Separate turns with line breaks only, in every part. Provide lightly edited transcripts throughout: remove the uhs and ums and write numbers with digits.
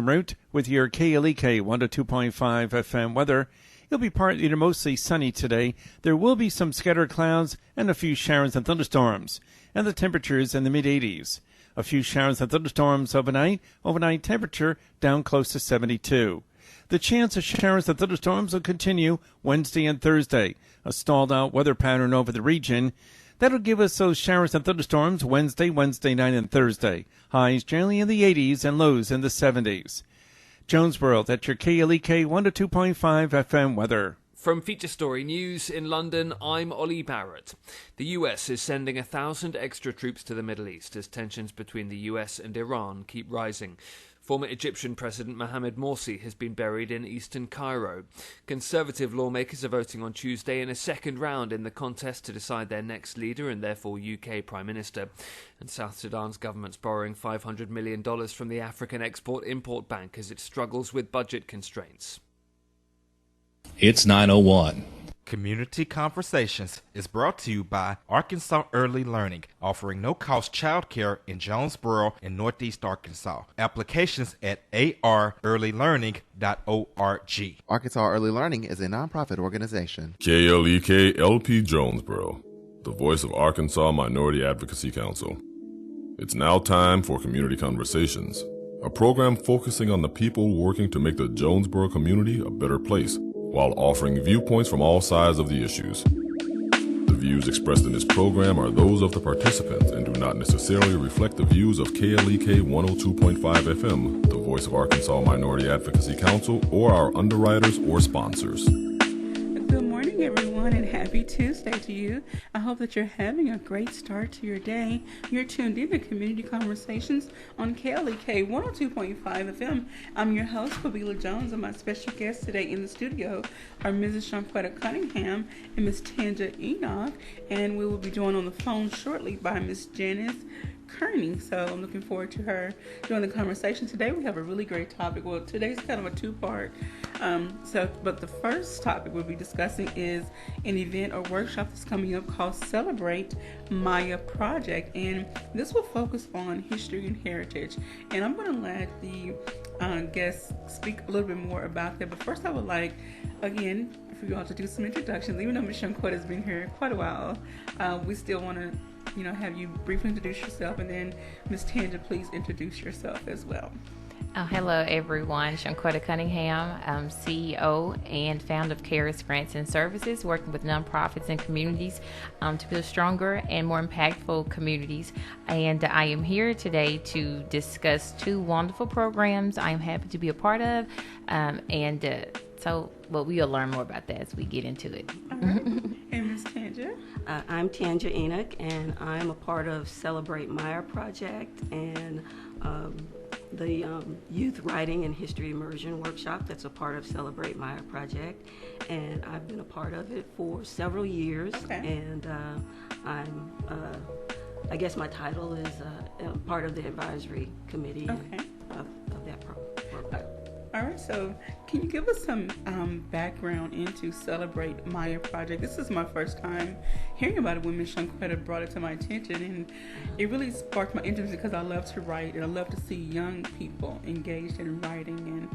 route with your KLEK 102.5 FM weather. It'll be partly to mostly sunny today. There will be some scattered clouds and a few showers and thunderstorms, and the temperatures in the mid-80s. A few showers and thunderstorms overnight. Overnight temperature down close to 72. The chance of showers and thunderstorms will continue Wednesday and Thursday. A stalled-out weather pattern over the region. That'll give us those showers and thunderstorms Wednesday night, and Thursday. Highs generally in the 80s and lows in the 70s. Jonesboro, that's your KLEK 102.5 FM weather.
From Feature Story News in London, I'm Ollie Barrett. The US is sending 1,000 extra troops to the Middle East as tensions between the US and Iran keep rising. Former Egyptian President Mohamed Morsi has been buried in eastern Cairo. Conservative lawmakers are voting on Tuesday in a second round in the contest to decide their next leader and therefore UK Prime Minister. And South Sudan's government's borrowing $500 million from the African Export-Import Bank as it struggles with budget constraints.
It's 9:01.
Community Conversations is brought to you by Arkansas Early Learning, offering no-cost childcare in Jonesboro and Northeast Arkansas. Applications at arearlylearning.org.
Arkansas Early Learning is a nonprofit organization.
KLEK LP Jonesboro, the voice of Arkansas Minority Advocacy Council. It's now time for Community Conversations, a program focusing on the people working to make the Jonesboro community a better place, while offering viewpoints from all sides of the issues. The views expressed in this program are those of the participants and do not necessarily reflect the views of KLEK 102.5 FM, the voice of Arkansas Minority Advocacy Council, or our underwriters or sponsors.
Good morning, everyone, and happy Tuesday to you. I hope that you're having a great start to your day. You're tuned in to Community Conversations on KLEK 102.5 FM. I'm your host, Kabila Jones, and my special guests today in the studio are Mrs. Shunquetta Cunningham and Miss Tanja Enoch, and we will be joined on the phone shortly by Miss Janice Kearney. So I'm looking forward to her doing the conversation. Today we have a really great topic. Well, today's kind of a two-part. But the first topic we'll be discussing is an event or workshop that's coming up called Celebrate Maya Project, and this will focus on history and heritage. And I'm going to let the guests speak a little bit more about that. But first, I would like, again, for you all to do some introductions. Even though Ms. Shunquetta has been here quite a while, we still want to have you briefly introduce yourself, and then Ms. Tanja, please introduce yourself as well.
Hello, everyone. Shunquetta Cunningham. I'm CEO and founder of Caris Grants and Services, working with nonprofits and communities to build stronger and more impactful communities. And I am here today to discuss two wonderful programs I am happy to be a part of. But we'll learn more about that as we get into it.
All right. And Ms. Tanja?
I'm Tanja Enoch, and I'm a part of Celebrate Maya Project and the Youth Writing and History Immersion Workshop that's a part of Celebrate Maya Project. And I've been a part of it for several years. Okay. And I guess my title is part of the advisory committee of that program.
All right, so can you give us some background into Celebrate Maya Project? This is my first time hearing about it when Ms. Shunquetta brought it to my attention, and it really sparked my interest because I love to write, and I love to see young people engaged in writing and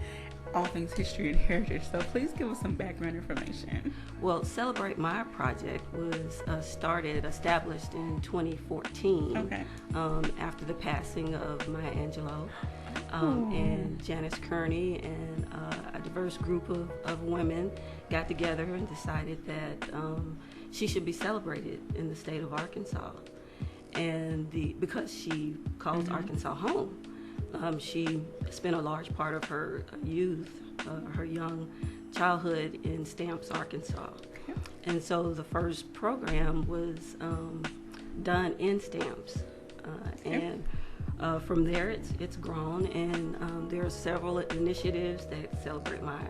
all things history and heritage. So please give us some background information.
Well, Celebrate Maya Project was established in 2014 after the passing of Maya Angelou. And Janice Kearney and a diverse group of women got together and decided that she should be celebrated in the state of Arkansas. And because she calls Arkansas home, she spent a large part of her youth, her young childhood in Stamps, Arkansas. Okay. And so the first program was done in Stamps. And from there, it's grown, and there are several initiatives that Celebrate My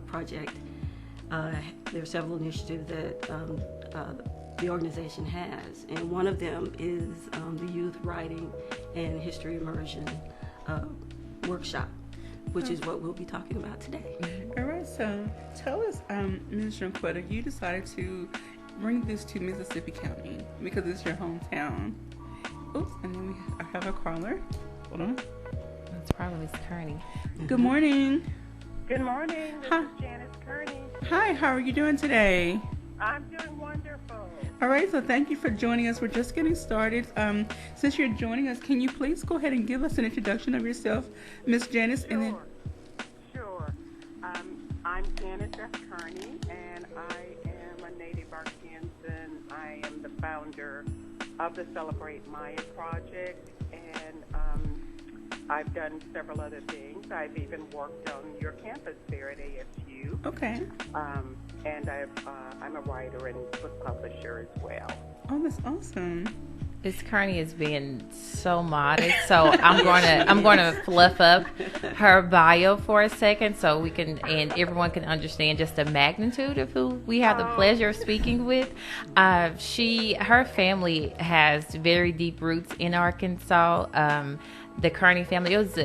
Project. There are several initiatives that the organization has, and one of them is the Youth Writing and History Immersion Workshop, which is what we'll be talking about today.
All right, so tell us, Ms. Shunquetta, you decided to bring this to Mississippi County because it's your hometown. Oops, and then I have a caller. Hold on.
It's probably Miss Kearney.
Good morning.
Good morning. This is Janice Kearney.
Hi, how are you doing today?
I'm doing wonderful.
All right, so thank you for joining us. We're just getting started. Since you're joining us, can you please go ahead and give us an introduction of yourself, Miss Janice?
Sure. Sure. I'm Janice F. Kearney, and I am a native Arkansan. I am the founder of the Celebrate Maya project, and I've done several other things. I've even worked on your campus fair at ASU.
Okay.
And I'm a writer and book publisher as well.
Oh, that's awesome.
Miss Kearney is being so modest, so I'm going to fluff up her bio for a second, so we can and everyone can understand just the magnitude of who we have the pleasure of speaking with. Her family has very deep roots in Arkansas. The Kearney family, it was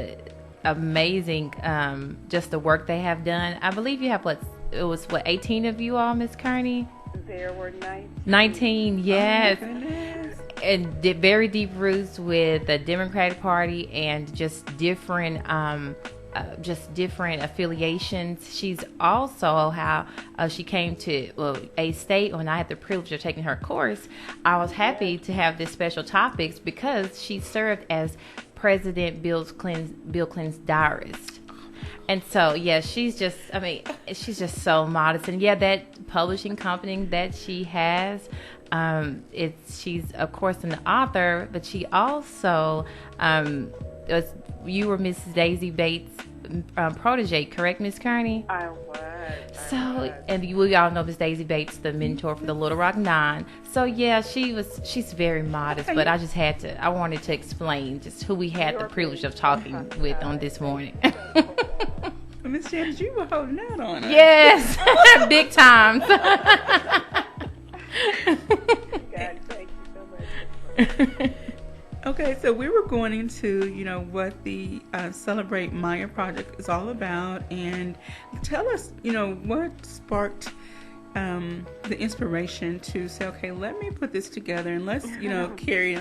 amazing, just the work they have done. I believe you have 18 of you all, Miss Kearney?
There were 19.
19, yes.
Oh, my goodness.
And very deep roots with the Democratic Party and just different affiliations. She's also how she came to A-State. When I had the privilege of taking her course, I was happy to have this special topics because she served as President Bill Clinton's diarist. And so, yeah, she's just so modest. And yeah, that publishing company that she has, she's of course an author, but she also, you were Mrs. Daisy Bates' protege, correct, Miss Kearney?
I was.
And we all know Miss Daisy Bates, the mentor for the Little Rock Nine. So yeah, she's very modest, but I wanted to explain just who we had the privilege of talking with on this morning.
Miss Janice, you were holding out on her.
Yes, big time.
God, thank you so much.
Okay, so we were going into, what the Celebrate Maya project is all about, and tell us, what sparked the inspiration to say, okay, let me put this together and let's, carry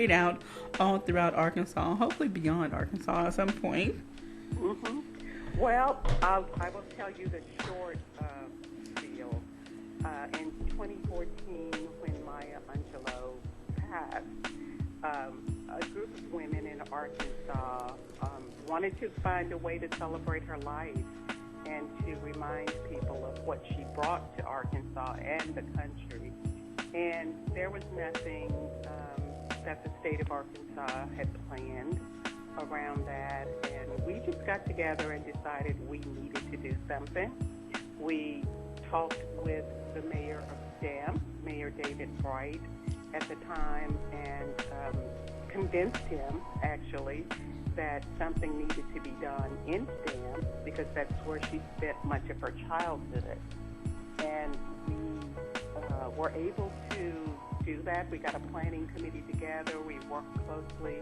it out all throughout Arkansas, hopefully beyond Arkansas at some point.
Mm-hmm. Well, I will tell you the short deal. In 2014, when Maya Angelou passed, a group of women in Arkansas wanted to find a way to celebrate her life and to remind people of what she brought to Arkansas and the country. And there was nothing that the state of Arkansas had planned around that, and we just got together and decided we needed to do something. We talked with the mayor of STEM, Mayor David Bright, at the time, and convinced him, actually, that something needed to be done in STEM because that's where she spent much of her childhood. And we were able to do that. We got a planning committee together. We worked closely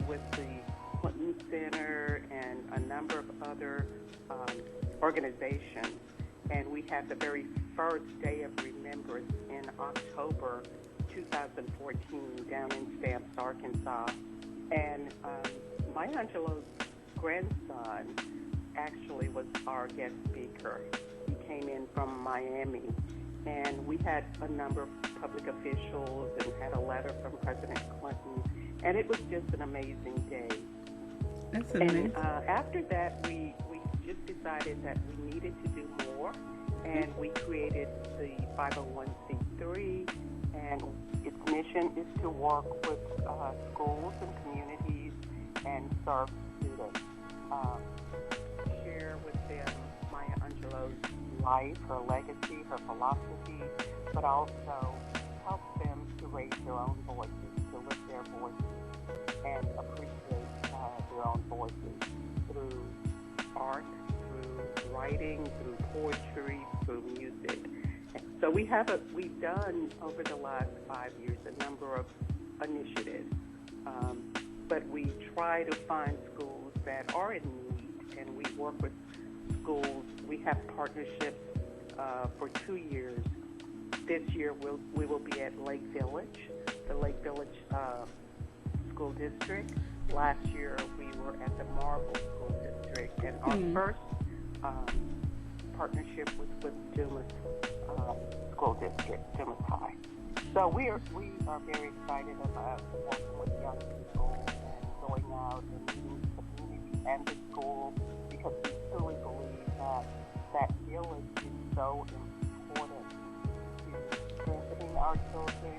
with the Clinton Center and a number of other organizations. And we had the very first day of remembrance in October 2014 down in Stamps, Arkansas. And Maya Angelou's grandson actually was our guest speaker. He came in from Miami. And we had a number of public officials and had a letter from President Clinton. And it was just an amazing day.
That's amazing.
And after that, we just decided that we needed to do more. And we created the 501c3. And its mission is to work with schools and communities and serve students. Share with them Maya Angelou's life, her legacy, her philosophy, but also help them to raise their own voices, to lift their voices, and appreciate their own voices through art, through writing, through poetry, through music. So we've done over the last 5 years a number of initiatives, but we try to find schools that are in need, and we work with schools. We have partnerships for 2 years. This year we will be at Lake Village, the Lake Village School District. last year we were at the Marble School District, and our first partnership was with Dumas School District, Dumas High. So we are very excited about working with young people and going out and meeting the community and the school, because we truly believe that village is so important to strengthening our children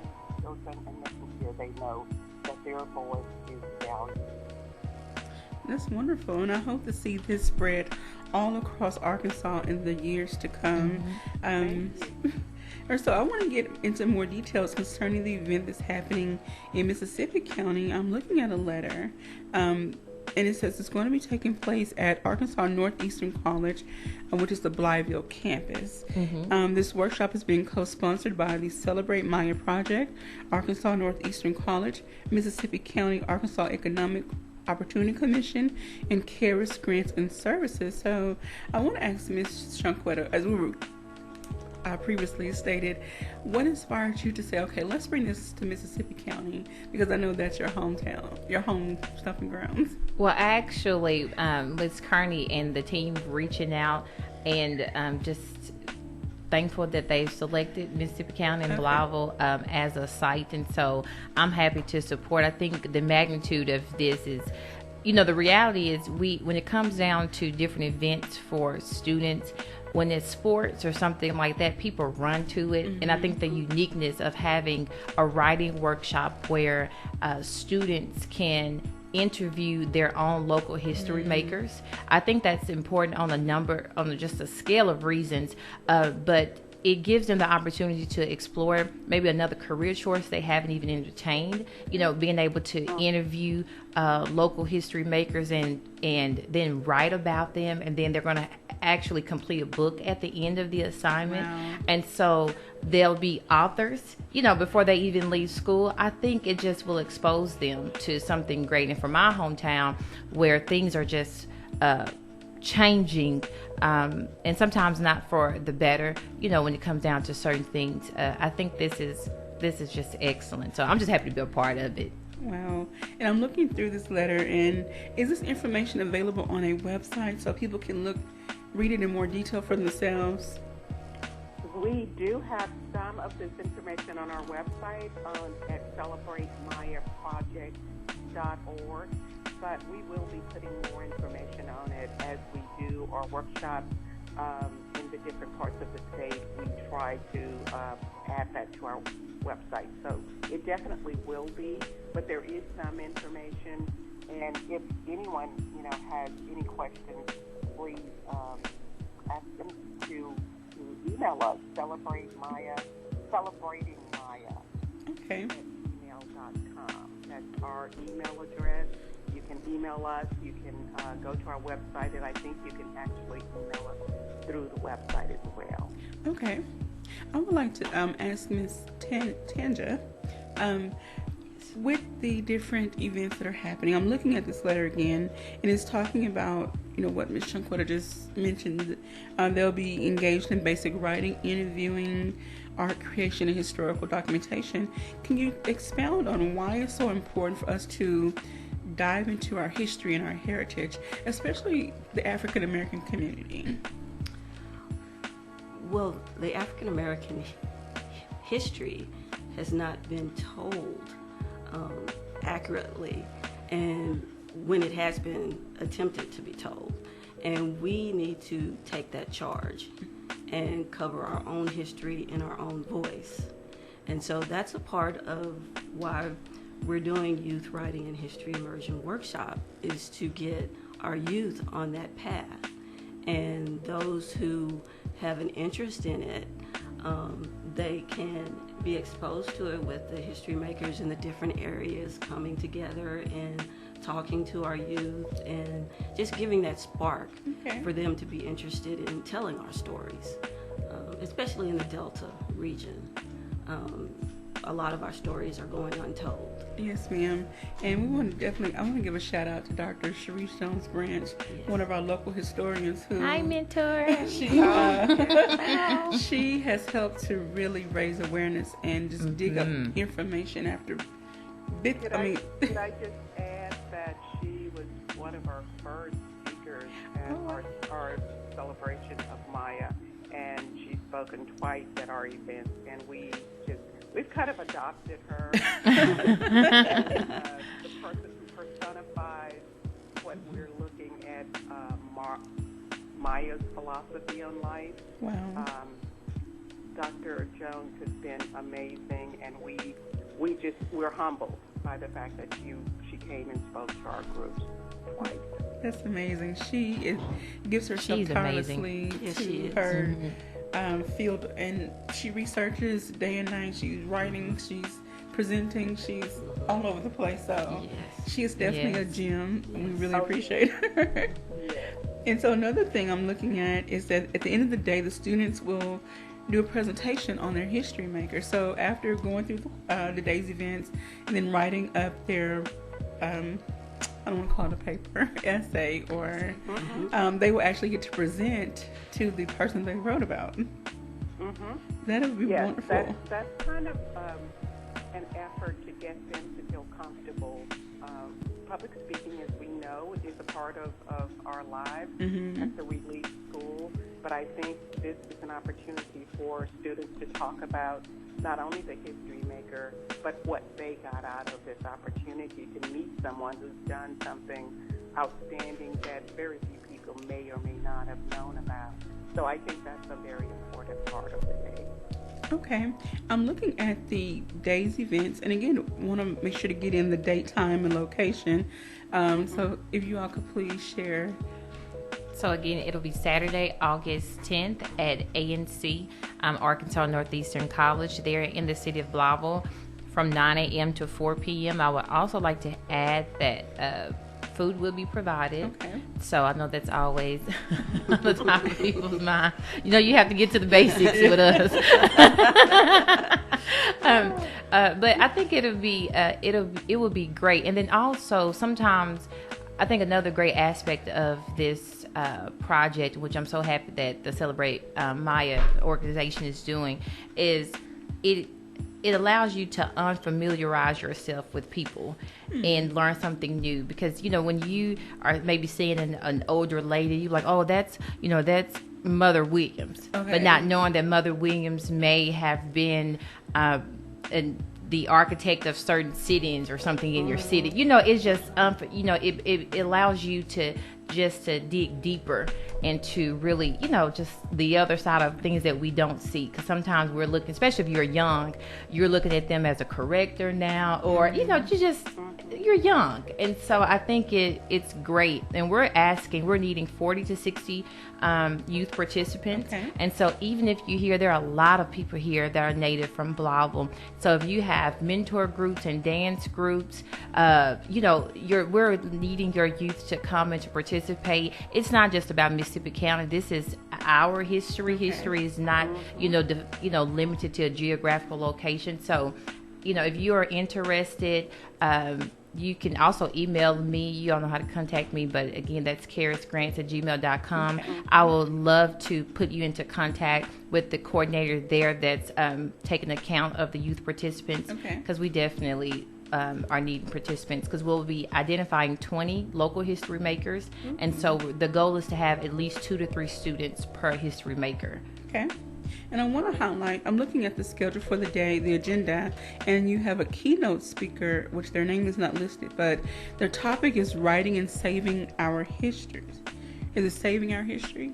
and making sure they know that their voice is valued.
That's wonderful, and I hope to see this spread all across Arkansas in the years to come. So I want to get into more details concerning the event that's happening in Mississippi County. I'm looking at a letter, and it says it's going to be taking place at Arkansas Northeastern College, which is the Blytheville campus. This workshop is being co-sponsored by the Celebrate Maya Project, Arkansas Northeastern College, Mississippi County, Arkansas Economic Opportunity Commission, and Caris Grants and Services. So I want to ask Ms. Shunquetta, as we were previously stated, what inspired you to say, okay, let's bring this to Mississippi County, because I know that's your hometown, your home stomping grounds?
Well, actually, Ms. Kearney and the team reaching out, and just thankful that they've selected Mississippi County and Blytheville as a site, and so I'm happy to support. I think the magnitude of this is, the reality is, when it comes down to different events for students, when it's sports or something like that, people run to it. And I think the uniqueness of having a writing workshop where students can interview their own local history makers, I think that's important on just a scale of reasons, but it gives them the opportunity to explore maybe another career choice they haven't even entertained, being able to interview local history makers and then write about them, and then they're going to actually complete a book at the end of the assignment. And so they'll be authors, before they even leave school. I think it just will expose them to something great. And for my hometown, where things are just changing, and sometimes not for the better, when it comes down to certain things, I think this is just excellent. So I'm just happy to be a part of it.
Wow. And I'm looking through this letter, and is this information available on a website so people can read it in more detail for themselves?
We do have some of this information on our website at celebratemyaproject.org, but we will be putting more information on it as we do our workshops in the different parts of the state. We try to add that to our website. So it definitely will be, but there is some information. And if anyone, has any questions, please ask them to email us, celebratingmaya
okay.
at gmail.com. That's our email address. You can email us. You can go to our website, and I think you can actually email us through the website as well.
Okay. I would like to ask Ms. Tanja, with the different events that are happening, I'm looking at this letter again, and it's talking about, what Ms. Shunquetta just mentioned. They'll be engaged in basic writing, interviewing, art creation, and historical documentation. Can you expound on why it's so important for us to dive into our history and our heritage, especially the African American community?
Well, the African American history has not been told accurately, and when it has been attempted to be told, and we need to take that charge and cover our own history in our own voice. And so that's a part of why we're doing Youth Writing and History Immersion Workshop, is to get our youth on that path. And those who have an interest in it, they can be exposed to it with the history makers in the different areas coming together and talking to our youth and just giving that spark for them to be interested in telling our stories, especially in the Delta region. A lot of our stories are going untold.
Yes, ma'am. And I want to give a shout out to Dr. Sharice Jones Branch, one of our local historians who...
Hi, mentor.
She has helped to really raise awareness and just dig up information after bits.
Could I just add that at our celebration of Maya, and she's spoken twice at our events, and we've kind of adopted her as the person who personifies what we're looking at Maya's philosophy on life.
Wow.
Dr. Jones has been amazing, and we're humbled by the fact that she came and spoke to our groups twice.
That's amazing. She gives herself tirelessly to her field, and she researches day and night. She's writing, she's presenting, she's all over the place. So she is definitely a gem. We really appreciate her. And so another thing I'm looking at is that at the end of the day, the students will do a presentation on their history maker. So after going through the day's events and then writing up their I don't want to call it a paper, essay, or they will actually get to present to the person they wrote about. That would be wonderful.
That's kind of an effort to get them to feel comfortable. Public speaking, as we know, is a part of our lives after we leave school. But I think this is an opportunity for students to talk about not only the history maker, but what they got out of this opportunity to meet someone who's done something outstanding that very few people may or may not have known about. So I think that's a very important part of the day.
Okay. I'm looking at the day's events, and again, want to make sure to get in the date, time, and location. So if you all could please share.
So again, it'll be Saturday, August 10th at ANC, Arkansas Northeastern College, there in the city of Blytheville, from 9 a.m. to 4 p.m. I would also like to add that food will be provided. Okay. So I know that's always on the top of people's mind. You know, you have to get to the basics with us. But I think it will be great. And then also sometimes I think another great aspect of this project, which I'm so happy that the Celebrate Maya organization is doing, is it allows you to unfamiliarize yourself with people and learn something new. Because, you know, when you are maybe seeing an older lady, you're like, oh, that's Mother Williams. Okay. But not knowing that Mother Williams may have been the architect of certain sit-ins or something in your city. You know, it's just, it allows you to dig deeper into really, you know, just the other side of things that we don't see. Because sometimes we're looking, especially if you're young, you're looking at them as a corrector now, or, you know, you're young. And so I think it's great. And we're needing 40 to 60 youth participants. Okay. And so even if you hear, there are a lot of people here that are native from Blytheville. So if you have mentor groups and dance groups, you know, we're needing your youth to come and to participate. It's not just about Mississippi County. This is our history. Okay. History is not, limited to a geographical location. So, you know, if you are interested, you can also email me. You all know how to contact me, but again, that's karisgrants@gmail.com. Okay. I would love to put you into contact with the coordinator there that's taking account of the youth participants, because we definitely are needing participants, because we'll be identifying 20 local history makers, and so the goal is to have at least 2 to 3 students per history maker.
Okay. And I want to highlight, I'm looking at the schedule for the day, the agenda, and you have a keynote speaker, which their name is not listed, but their topic is writing and saving our histories. Is it saving our history?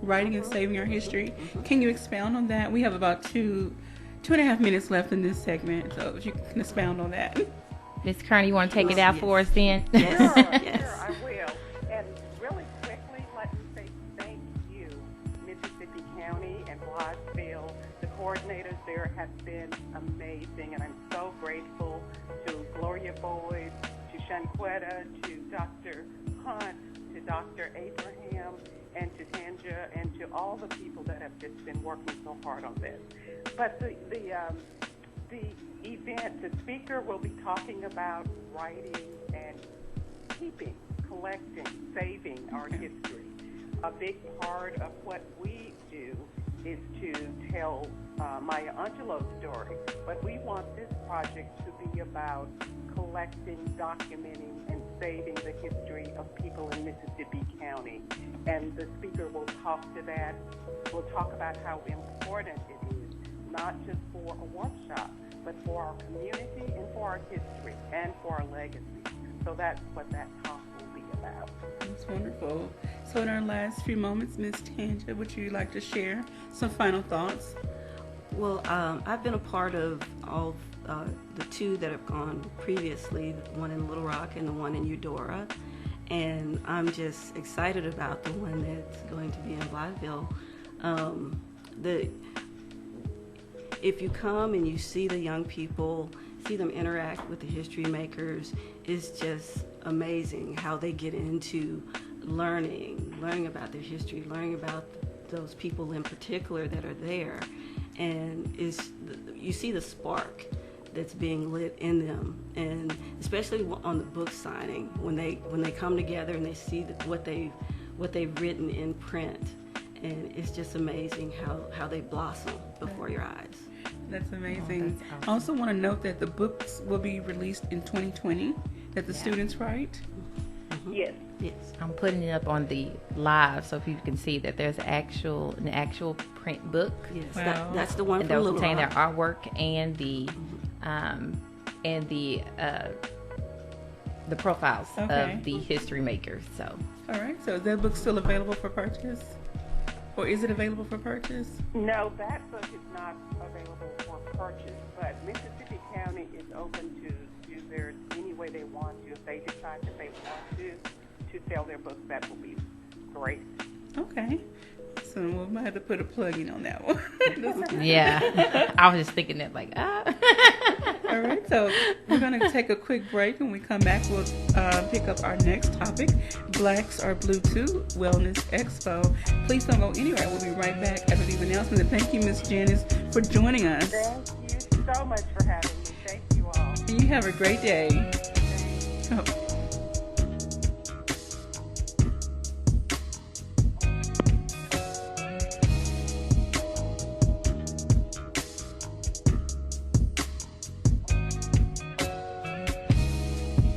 Writing and saving our history. Can you expound on that? We have about 2.5 minutes left in this segment, so if you can expound on that.
Ms. Kearney, you want to take it out for us then?
Yes. Sure, I will. And really quickly, let me say thank you, Mississippi County and Blytheville. The coordinators there have been amazing, and I'm so grateful to Gloria Boyd, to Shunquetta, to Dr. Hunt, to Dr. Abraham, and to Tanja, and to all the people that have just been working so hard on this. But the event, the speaker will be talking about writing and keeping, collecting, saving our history. A big part of what we do is to tell Maya Angelou's story, but we want this project to be about collecting, documenting, and saving the history of people in Mississippi County. And the speaker will talk to that. We'll talk about how important it is, not just for a workshop, but for our community and for our history and for our legacy. So that's what that talk will be about.
That's wonderful. So in our last few moments, Ms. Tanja, would you like to share some final thoughts?
Well, I've been a part of all the two that have gone previously, the one in Little Rock and the one in Eudora. And I'm just excited about the one that's going to be in Blytheville. If you come and you see the young people, see them interact with the history makers, it's just amazing how they get into learning about their history, learning about those people in particular that are there. And you see the spark that's being lit in them, and especially on the book signing, when they come together and they see what they've written in print, and it's just amazing how they blossom before your eyes.
That's amazing. That's awesome. I also want to note that the books will be released in 2020 that the students write.
Mm-hmm. Yes.
I'm putting it up on the live so people can see that there's an actual print book.
Yes, wow. That's the one.
And they'll contain their artwork and the profiles of the history makers. So.
All right. So is that book still available for purchase, or is it available for purchase?
No, that book is not available for purchase. But Mississippi County is open to do theirs any way they want to. If they decide that they want to sell their books, that will be great.
Okay. So we might have to put a plug in on that one.
Yeah. I was just thinking that
All right. So we're going to take a quick break. When we come back, we'll pick up our next topic, Blacks Are Blue Too Wellness Expo. Please don't go anywhere. We'll be right back after these announcements. And thank you, Ms. Janice, for joining us.
Thank you so much for having me. Thank you all.
And you have a great day. Oh.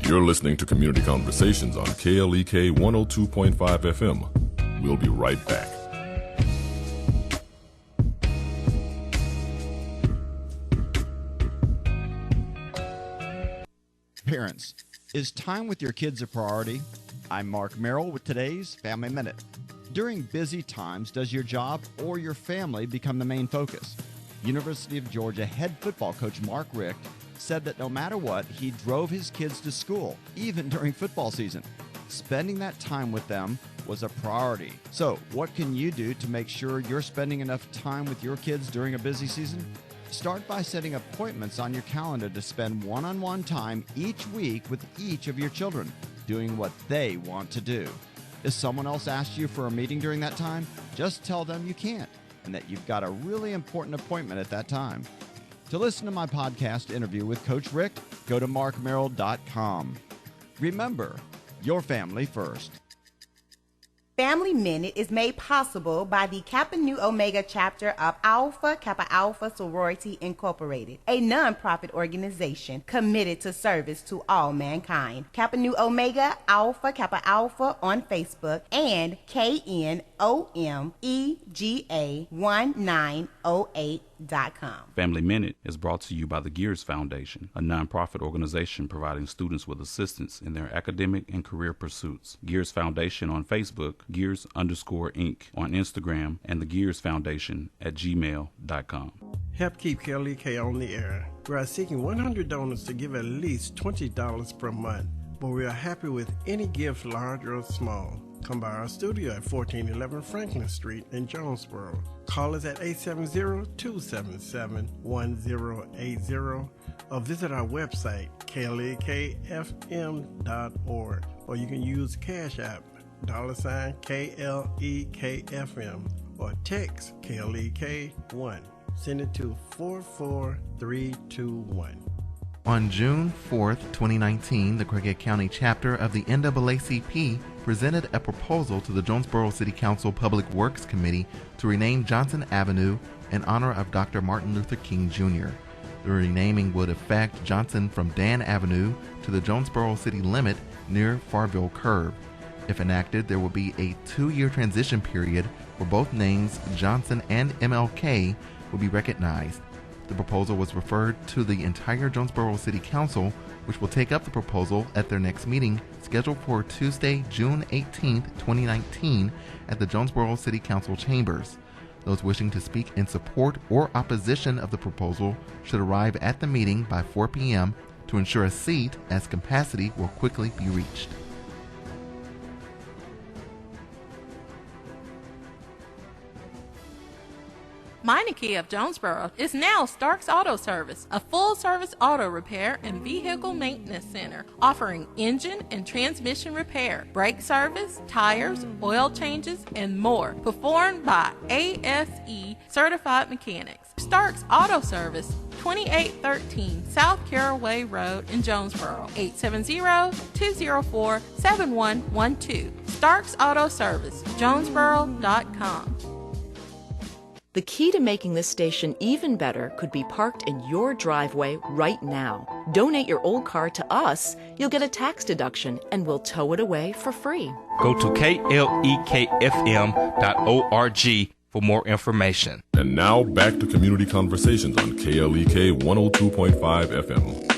You're listening to Community Conversations on KLEK 102.5 FM. We'll be right back.
Parents, is time with your kids a priority? I'm Mark Merrill with today's Family Minute. During busy times, does your job or your family become the main focus? University of Georgia head football coach Mark Richt said that no matter what, he drove his kids to school, even during football season. Spending that time with them was a priority. So, what can you do to make sure you're spending enough time with your kids during a busy season? Start by setting appointments on your calendar to spend one-on-one time each week with each of your children, doing what they want to do. If someone else asks you for a meeting during that time, just tell them you can't and that you've got a really important appointment at that time. To listen to my podcast interview with Coach Rick, go to markmerrill.com. Remember, your family first.
Family Minute is made possible by the Kappa Nu Omega chapter of Alpha Kappa Alpha Sorority Incorporated, a non-profit organization committed to service to all mankind. Kappa Nu Omega Alpha Kappa Alpha on Facebook and KNOMEGA1908.com.
Family Minute is brought to you by the Gears Foundation, a non-profit organization providing students with assistance in their academic and career pursuits. Gears Foundation on Facebook, Gears_Inc. on Instagram, and the Gears Foundation at gmail.com.
Help keep KLEK on the air. We are seeking 100 donors to give at least $20 per month, but we are happy with any gift, large or small. Come by our studio at 1411 Franklin Street in Jonesboro. Call us at 870-277-1080 or visit our website, klekfm.org, or you can use Cash App, $KLEKFM, or text KLEK1. Send it to 44321.
On June 4th, 2019, the Craighead County chapter of the NAACP presented a proposal to the Jonesboro City Council Public Works Committee to rename Johnson Avenue in honor of Dr. Martin Luther King Jr. The renaming would affect Johnson from Dan Avenue to the Jonesboro city limit near Farville Curve. If enacted, there will be a 2-year transition period where both names, Johnson and MLK, will be recognized. The proposal was referred to the entire Jonesboro City Council, which will take up the proposal at their next meeting, scheduled for Tuesday, June 18, 2019, at the Jonesboro City Council chambers. Those wishing to speak in support or opposition of the proposal should arrive at the meeting by 4 p.m. to ensure a seat, as capacity will quickly be reached.
Meineke of Jonesboro is now Stark's Auto Service, a full-service auto repair and vehicle maintenance center offering engine and transmission repair, brake service, tires, oil changes, and more, performed by ASE certified mechanics. Stark's Auto Service, 2813 South Caraway Road in Jonesboro, 870-204-7112. Stark's Auto Service, Jonesboro.com.
The key to making this station even better could be parked in your driveway right now. Donate your old car to us, you'll get a tax deduction, and we'll tow it away for free.
Go to klekfm.org for more information.
And now back to Community Conversations on KLEK 102.5 FM.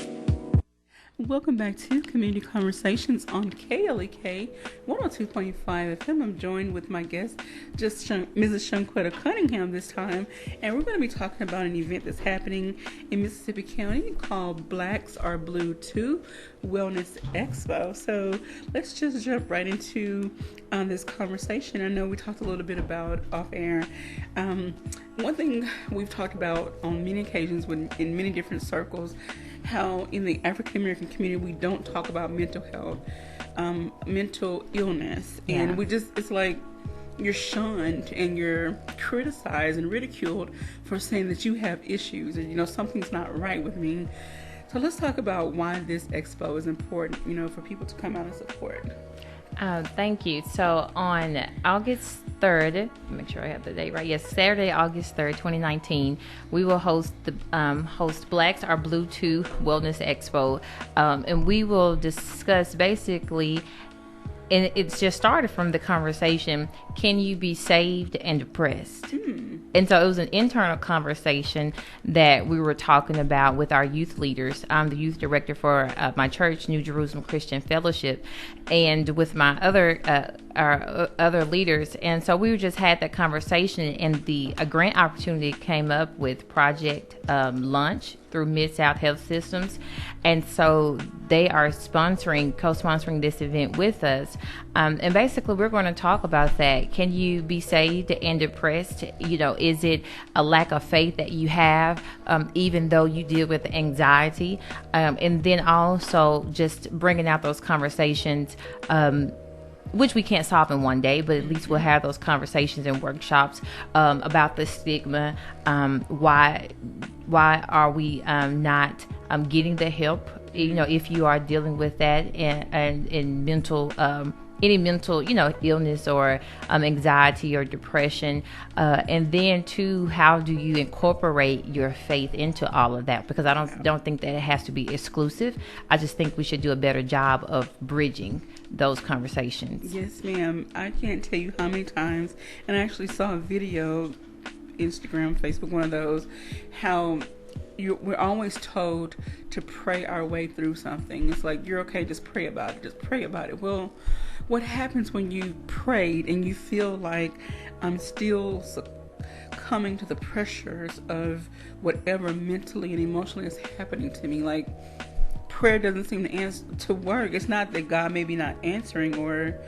Welcome back to Community Conversations on KLEK 102.5 FM. I'm joined with my guest, Mrs. Shunquetta Cunningham this time, and we're going to be talking about an event that's happening in Mississippi County called Blacks Are Blue 2 Wellness Expo. So let's just jump right into this conversation. I know we talked a little bit about off air. One thing we've talked about on many occasions in many different circles, how in the African American community we don't talk about mental health, mental illness, and it's like you're shunned and you're criticized and ridiculed for saying that you have issues and something's not right with me. So let's talk about why this expo is important, for people to come out and support.
Thank you. So on August 3rd, make sure I have the date right. Yes, Saturday, August 3rd, 2019, we will host the Blacks Are Blue 2 Wellness Expo, and we will discuss basically, and it's just started from the conversation, can you be saved and depressed? And so it was an internal conversation that we were talking about with our youth leaders. I'm the youth director for my church, New Jerusalem Christian Fellowship, and with my our other leaders. And so we just had that conversation, and a grant opportunity came up with Project Lunch through Mid-South Health Systems. And so they are co-sponsoring this event with us. And basically we're going to talk about that. Can you be saved and depressed? Is it a lack of faith that you have, even though you deal with anxiety? And then also just bringing out those conversations, which we can't solve in one day, but at least we'll have those conversations and workshops about the stigma. Why are we not getting the help? If you are dealing with that and mental, any mental, illness or anxiety or depression, and then too, how do you incorporate your faith into all of that? Because I don't think that it has to be exclusive. I just think we should do a better job of bridging those conversations.
Yes, ma'am. I can't tell you how many times, and I actually saw a video, Instagram, Facebook, one of those, how we're always told to pray our way through something. It's like, you're okay, just pray about it. Just pray about it. Well, what happens when you prayed and you feel like I'm still succumbing to the pressures of whatever mentally and emotionally is happening to me? Like, prayer doesn't seem to work. It's not that God may be not answering, or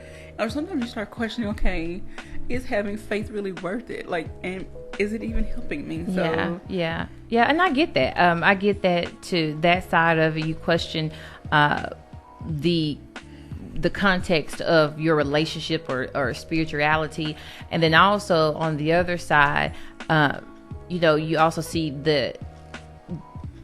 sometimes you start questioning, okay, is having faith really worth it? Like, and is it even helping me? So
yeah, and I get that. I get that to that side of it. You question the context of your relationship or spirituality, and then also on the other side, you also see the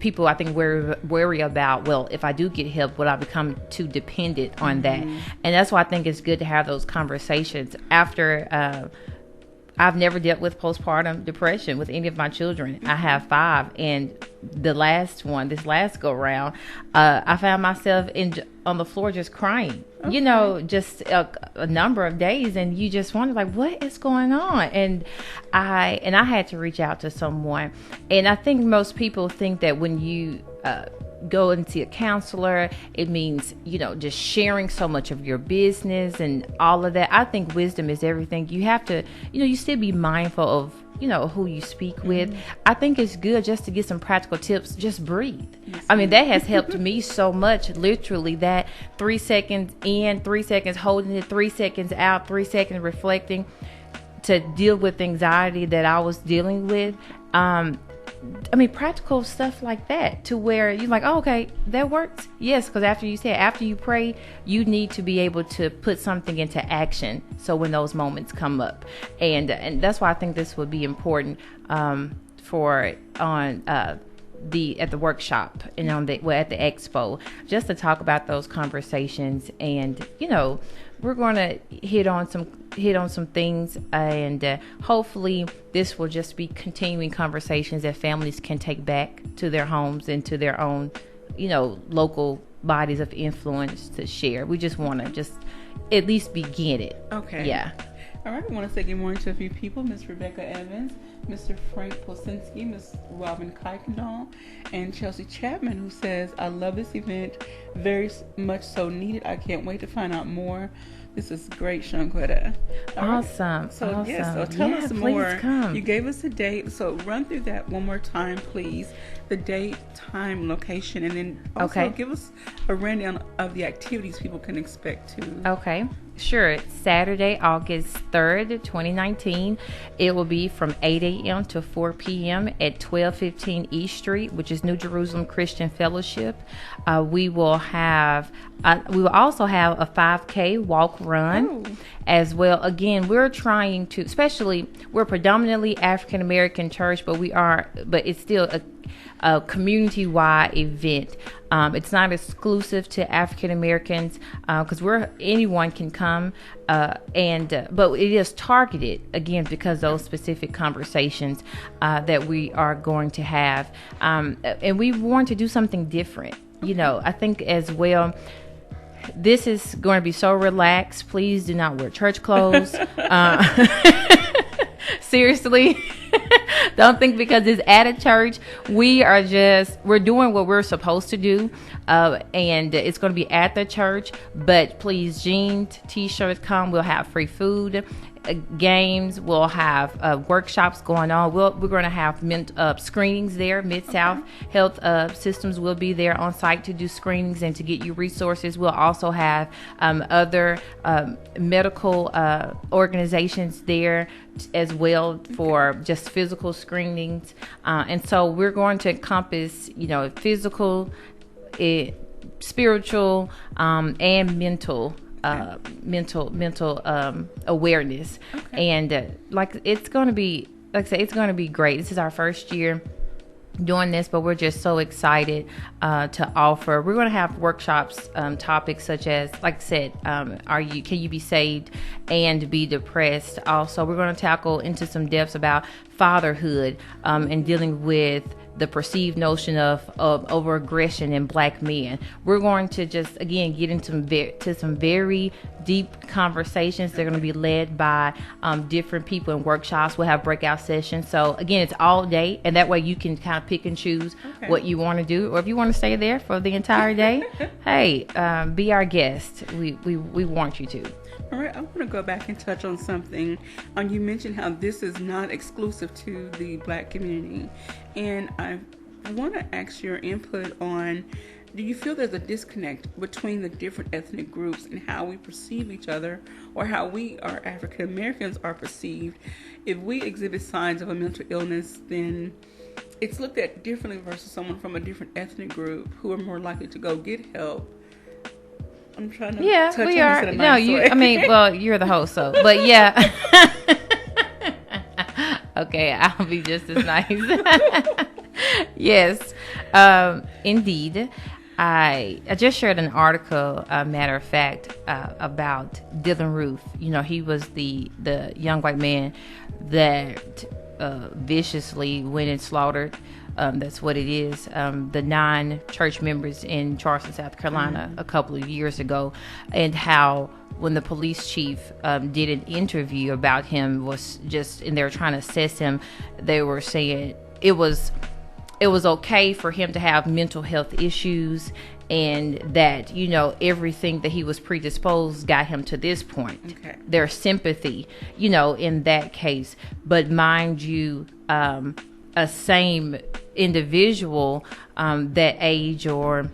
people, I think, worry about, well, if I do get help, will I become too dependent on that? And that's why I think it's good to have those conversations after I've never dealt with postpartum depression with any of my children. I have 5, and this last go round, I found myself on the floor just crying. Okay. Just a number of days, and you just wonder, like, what is going on? And I had to reach out to someone. And I think most people think that when you go and see a counselor, it means, just sharing so much of your business and all of that. I think wisdom is everything. You have to, you still be mindful of, who you speak with. I think it's good just to get some practical tips. Just breathe. Yes, I mean, that has helped me so much. Literally, that 3 seconds in, 3 seconds holding it, 3 seconds out, 3 seconds reflecting to deal with anxiety that I was dealing with. Practical stuff like that, to where you're like, oh, okay, that works. Yes, because after you pray, you need to be able to put something into action. So when those moments come up, and that's why I think this would be important at the workshop and at the expo, just to talk about those conversations. And we're going to hit on some things, and hopefully this will just be continuing conversations that families can take back to their homes and to their own, local bodies of influence to share. We just want to just at least begin it.
Okay.
Yeah.
All right. I want to say good morning to a few people. Miss Rebecca Evans, Mr. Frank Polsinski, Miss Robin Kuykendall, and Chelsea Chapman, who says, I love this event. Very much so needed. I can't wait to find out more. This is great, Shunquetta.
Awesome.
Right. So,
awesome.
Yes, so tell us more.
Come.
You gave us a date. So run through that one more time, please. The date, time, location, and then also give us a rundown of the activities people can expect to.
Okay. Sure. Saturday, August 3rd, 2019. It will be from 8 a.m. to 4 p.m. at 1215 East Street, which is New Jerusalem Christian Fellowship. We will also have a 5K walk run as well. Again, we're trying to, we're predominantly African American church, but it's still a community-wide event. It's not exclusive to African Americans, because anyone can come, but it is targeted, again, because those specific conversations that we are going to have, and we want to do something different. I think as well, this is going to be so relaxed. Please do not wear church clothes. Seriously. Don't think because it's at a church, we're doing what we're supposed to do, and it's going to be at the church. But please, jeans, t-shirts, come. We'll have free food, games. We'll have workshops going on. We're going to have screenings there. Mid-South Health Systems will be there on site to do screenings and to get you resources. We'll also have other medical organizations there as well for just physical screenings. And so we're going to encompass, physical, spiritual, and mental awareness. And it's going to be, like I said, it's going to be great. This is our first year doing this, but we're just so excited to offer. We're going to have workshops, topics such as, like I said, can you be saved and be depressed? Also, we're going to tackle into some depths about fatherhood, and dealing with the perceived notion of over aggression in Black men. We're going to just, again, get into some very deep conversations. They're going to be led by different people in workshops. We'll have breakout sessions. So again, it's all day, and that way you can kind of pick and choose what you want to do, or if you want to stay there for the entire day, hey, be our guest. We want you to.
All right, I want to go back and touch on something. You mentioned how this is not exclusive to the Black community, and I want to ask your input on, do you feel there's a disconnect between the different ethnic groups and how we perceive each other, or how we, our African Americans, are perceived? If we exhibit signs of a mental illness, then it's looked at differently versus someone from a different ethnic group who are more likely to go get help. I'm trying to touch on this in a nice way.
I mean, well, you're the host, so, but yeah. Okay, I'll be just as nice. Yes, indeed. I just shared an article, matter of fact, about Dylan Roof. He was the young white man that viciously went and slaughtered. That's what it is. The 9 church members in Charleston, South Carolina, a couple of years ago, and how when the police chief did an interview about him, and they were trying to assess him, they were saying it was okay for him to have mental health issues, and that everything that he was predisposed got him to this point. Okay. There's sympathy, in that case, but mind you, a same individual that age, or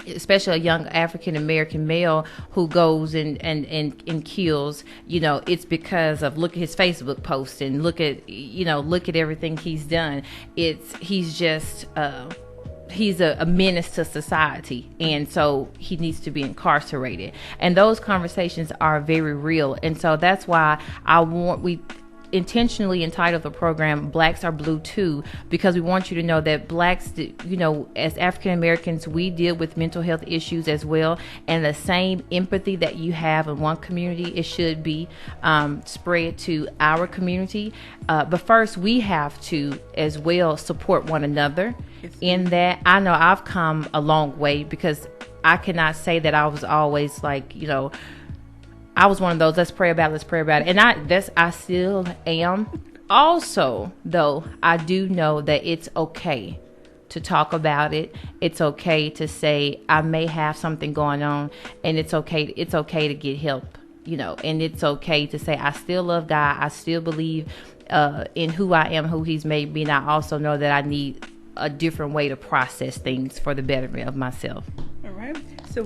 especially a young African American male who goes and kills, it's because of, look at his Facebook post and look at everything he's done. He's a menace to society, and so he needs to be incarcerated. And those conversations are very real, and so that's why we intentionally entitled the program Blacks Are Blue Too, because we want you to know that blacks, as African Americans, we deal with mental health issues as well, and the same empathy that you have in one community, it should be spread to our community. But first, we have to as well support one another. In that, I know I've come a long way, because I cannot say that I was always like, I was one of those, let's pray about it. And I still am. Also, though, I do know that it's okay to talk about it. It's okay to say, I may have something going on, and it's okay to get help, and it's okay to say, I still love God. I still believe in who I am, who he's made me. And I also know that I need a different way to process things for the betterment of myself.
All right. So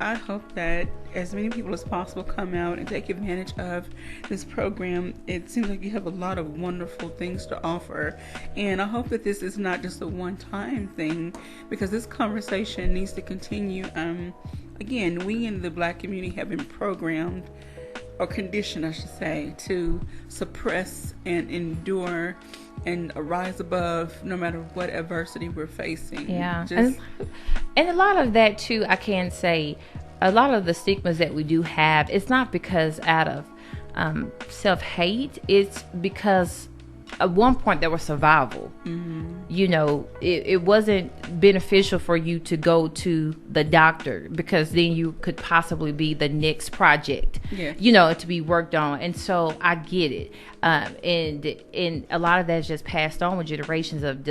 I hope that as many people as possible come out and take advantage of this program. It seems like you have a lot of wonderful things to offer. And I hope that this is not just a one-time thing, because this conversation needs to continue. Again, we in the Black community have been programmed, or conditioned, I should say, to suppress and endure and rise above no matter what adversity we're facing.
Yeah. And a lot of that too, I can say, a lot of the stigmas that we do have, it's not because out of self-hate, it's because at one point there was survival. It wasn't beneficial for you to go to the doctor, because then you could possibly be the next project, to be worked on. And so I get it. And a lot of that is just passed on with generations of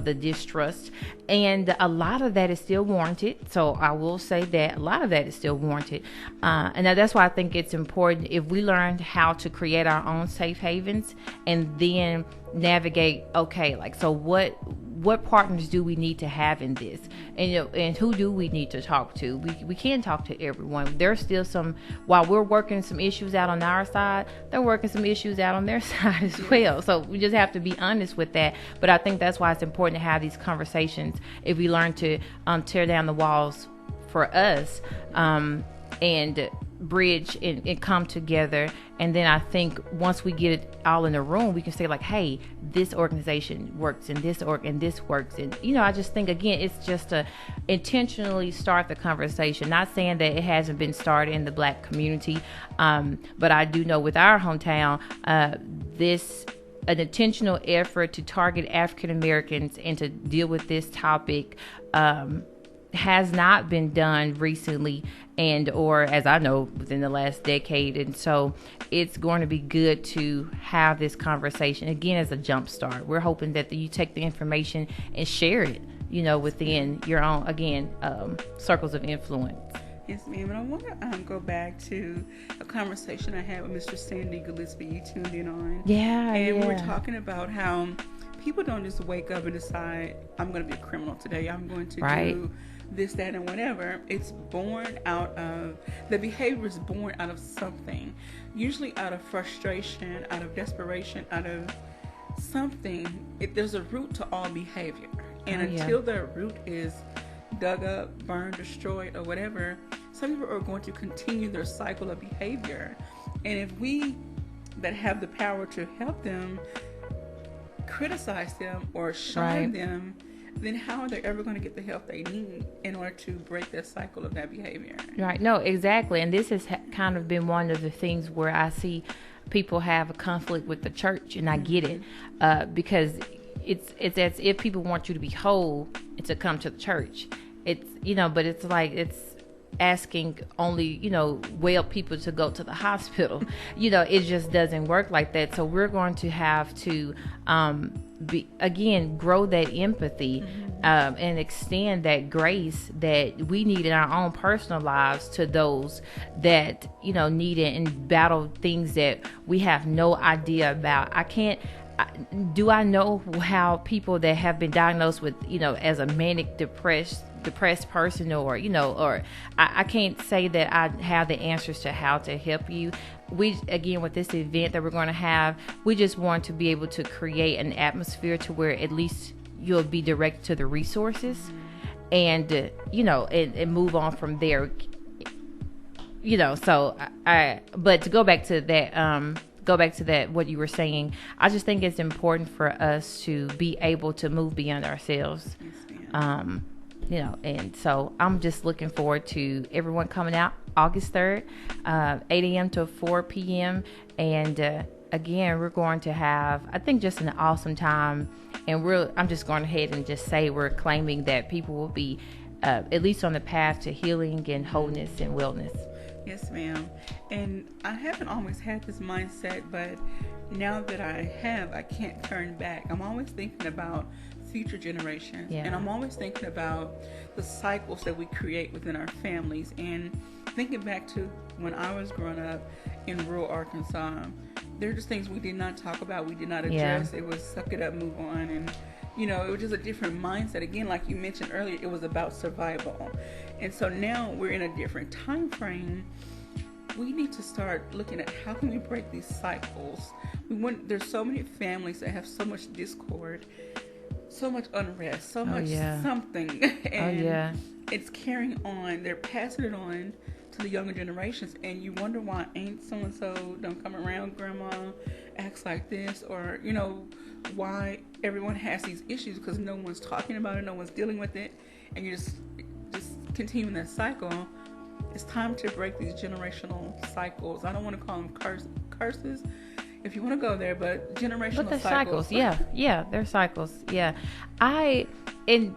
the distrust, and a lot of that is still warranted. So I will say that a lot of that is still warranted, and that's why I think it's important if we learn how to create our own safe havens, and then navigate. Okay, so what partners do we need to have in this, and who do we need to talk to? We can't talk to everyone. There's still some, while we're working some issues out on our side, they're working some issues out on their side as well. So we just have to be honest with that. But I think that's why it's important to have these conversations. If we learn to tear down the walls for us, and bridge and come together, and then I think once we get it all in the room, we can say like, hey, this organization works, and this works, and I just think, again, it's just to intentionally start the conversation. Not saying that it hasn't been started in the Black community, but I do know with our hometown, an intentional effort to target African Americans and to deal with this topic has not been done recently, or as I know, within the last decade. And so it's going to be good to have this conversation again as a jump start. We're hoping that you take the information and share it, within your own, again, circles of influence.
Yes, ma'am. And I want to go back to a conversation I had with Mr. Sandy Gillespie. You tuned in on.
Yeah.
And we're talking about how people don't just wake up and decide, I'm going to be a criminal today. I'm going to do this, that, and whatever. It's born out of, the behavior is born out of something, usually out of frustration, out of desperation, out of something. There's a root to all behavior. And until the root is dug up, burned, destroyed, or whatever, some people are going to continue their cycle of behavior. And if we that have the power to help them, criticize them or shine them, then how are they ever going to get the help they need in order to break that cycle of that behavior?
Right. No, exactly. And this has kind of been one of the things where I see people have a conflict with the church, and I get it, because it's as if people want you to be whole and to come to the church. It's, but it's like it's asking only, well people to go to the hospital. It just doesn't work like that. So we're going to have to grow that empathy, and extend that grace that we need in our own personal lives to those that need it and battle things that we have no idea about. Do I know how people that have been diagnosed with as a manic depressed person, or I can't say that I have the answers to how to help you. With this event that we're going to have, we just want to be able to create an atmosphere to where at least you'll be directed to the resources, and and move on from there. So but to go back to that, what you were saying, I just think it's important for us to be able to move beyond ourselves. And so I'm just looking forward to everyone coming out August 3rd, 8 a.m. to 4 p.m. And again, we're going to have, I think, just an awesome time. And I'm just going ahead and just say we're claiming that people will be at least on the path to healing and wholeness and wellness.
Yes, ma'am. And I haven't always had this mindset, but now that I can't turn back. I'm always thinking about future generations, and I'm always thinking about the cycles that we create within our families. And thinking back to when I was growing up in rural Arkansas, there are just things we did not talk about, we did not address. It was suck it up, move on, and it was just a different mindset. Again, like you mentioned earlier, it was about survival. And so now we're in a different time frame. We need to start looking at how can we break these cycles. There's so many families that have so much discord, so much unrest, so much something, and it's carrying on. They're passing it on to the younger generations, and you wonder why ain't so and so don't come around, grandma acts like this, or why everyone has these issues, because no one's talking about it, no one's dealing with it, and you're just continuing that cycle. It's time to break these generational cycles. I don't want to call them curses, if you want to go there, but generational cycles. Yeah, they're cycles. Yeah. And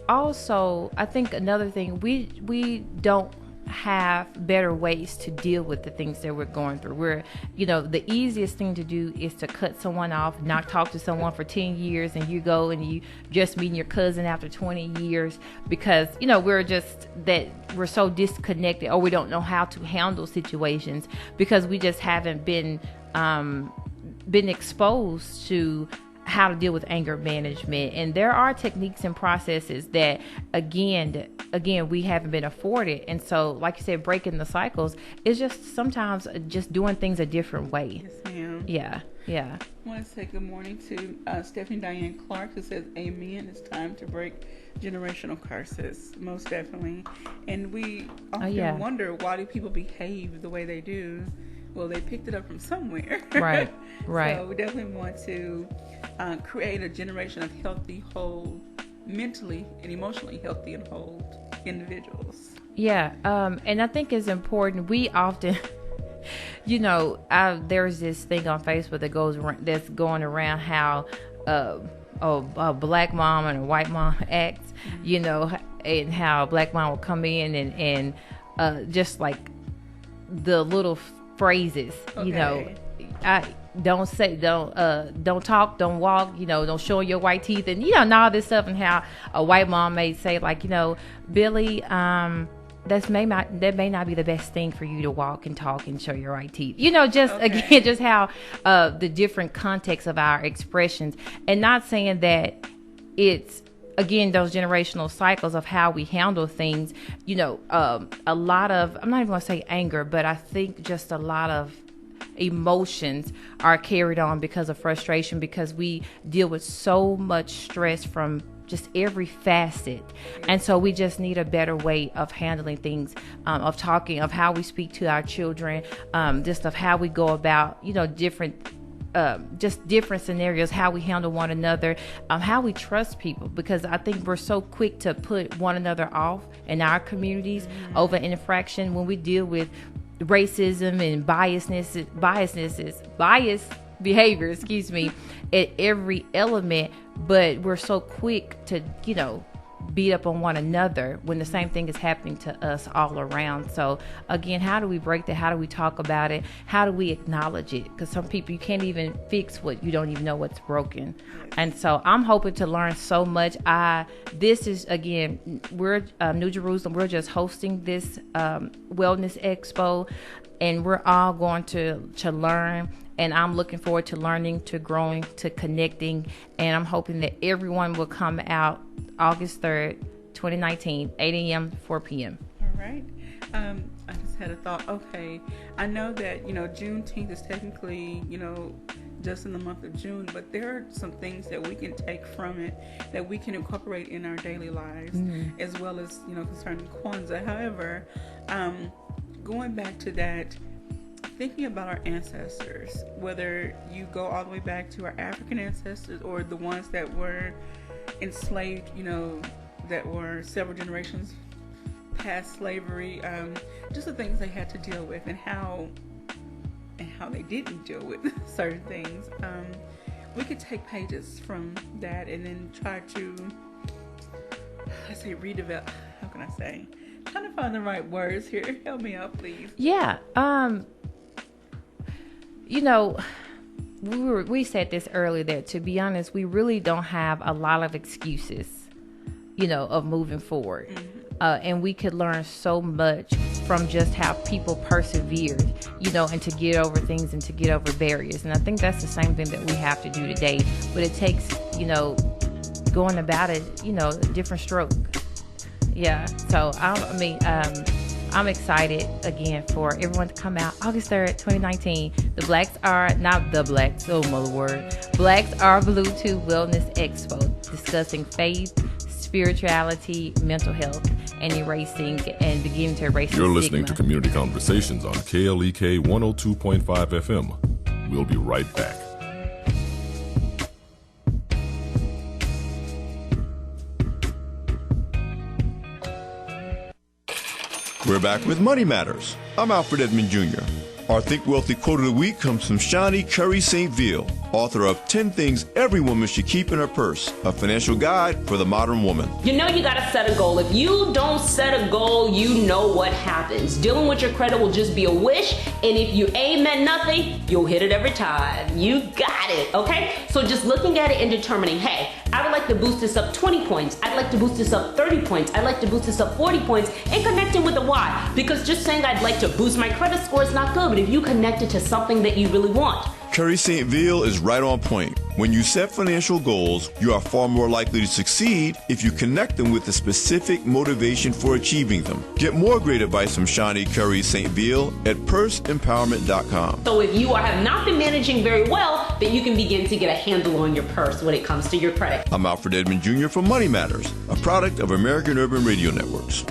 also, I think another thing, we don't have better ways to deal with the things that we're going through. The easiest thing to do is to cut someone off, not talk to someone for 10 years, and you go and you just meeting your cousin after 20 years because, we're so disconnected, or we don't know how to handle situations because we just haven't been exposed to how to deal with anger management. And there are techniques and processes that again we haven't been afforded. And so, like you said, breaking the cycles is just sometimes just doing things a different way. Yes, ma'am.
Yeah.
I want to say good morning to Stephanie Diane Clark, who says, amen, it's time to break generational curses. Most definitely. And we often wonder, why do people behave the way they do? Well, they picked it up from somewhere.
Right.
So we definitely want to create a generation of healthy, whole, mentally and emotionally healthy and whole individuals.
Yeah. And I think it's important. We often, there's this thing on Facebook that's going around how a black mom and a white mom acts, and how a black mom will come in and just like the little phrases, don't talk, don't walk, don't show your white teeth, and all this stuff, and how a white mom may say, like, Billy, that may not be the best thing for you to walk and talk and show your white teeth. Again, just how the different contexts of our expressions, and not saying that it's, again, those generational cycles of how we handle things, a lot of, I'm not even going to say anger, but I think just a lot of emotions are carried on because of frustration, because we deal with so much stress from just every facet. And so we just need a better way of handling things, of talking, of how we speak to our children, just of how we go about, different just different scenarios, how we handle one another, how we trust people, because I think we're so quick to put one another off in our communities over infraction when we deal with racism and biased behavior, at every element, but we're so quick to, beat up on one another when the same thing is happening to us all around. So again, how do we break that? How do we talk about it? How do we acknowledge it? Because some people, you can't even fix what you don't even know what's broken. And so I'm hoping to learn so much. This is, again, we're New Jerusalem. We're just hosting this wellness expo, and we're all going to learn. And I'm looking forward to learning, to growing, to connecting. And I'm hoping that everyone will come out August 3rd, 2019, 8 a.m. to 4 p.m.
All right. I just had a thought. Okay, I know that, Juneteenth is technically, just in the month of June, but there are some things that we can take from it that we can incorporate in our daily lives, as well as, concerning Kwanzaa. However, going back to that, thinking about our ancestors, whether you go all the way back to our African ancestors or the ones that were enslaved, that were several generations past slavery, just the things they had to deal with and how they didn't deal with certain things. We could take pages from that and then try to, redevelop. How can I say? I'm trying to find the right words here. Help me out, please.
Yeah. We said this earlier, that to be honest, we really don't have a lot of excuses, of moving forward. And we could learn so much from just how people persevered, and to get over things and to get over barriers. And I think that's the same thing that we have to do today. But it takes, going about it, a different stroke. Yeah. So, I'm excited again for everyone to come out August 3rd, 2019. Blacks Are Bluetooth Wellness Expo, discussing faith, spirituality, mental health, and beginning to erase
You're
stigma.
listening to Community Conversations on KLEK 102.5 FM. We'll be right back.
We're back with Money Matters. I'm Alfred Edmond Jr. Our Think Wealthy quote of the week comes from Shawnee Curry St. Ville, author of 10 Things Every Woman Should Keep in Her Purse, a financial guide for the modern woman.
You gotta set a goal. If you don't set a goal, you know what happens. Dealing with your credit will just be a wish, and if you aim at nothing, you'll hit it every time. You got it, okay? So just looking at it and determining, hey, I would like to boost this up 20 points. I'd like to boost this up 30 points. I'd like to boost this up 40 points, and connecting with the why. Because just saying I'd like to boost my credit score is not good, but if you connect it to something that you really want.
Curry St. Ville is right on point. When you set financial goals, you are far more likely to succeed if you connect them with a specific motivation for achieving them. Get more great advice from Shawnee Curry St. Ville at purseempowerment.com.
So if you have not been managing very well, then you can begin to get a handle on your purse when it comes to your credit.
I'm Alfred Edmond Jr. for Money Matters, a product of American Urban Radio Networks.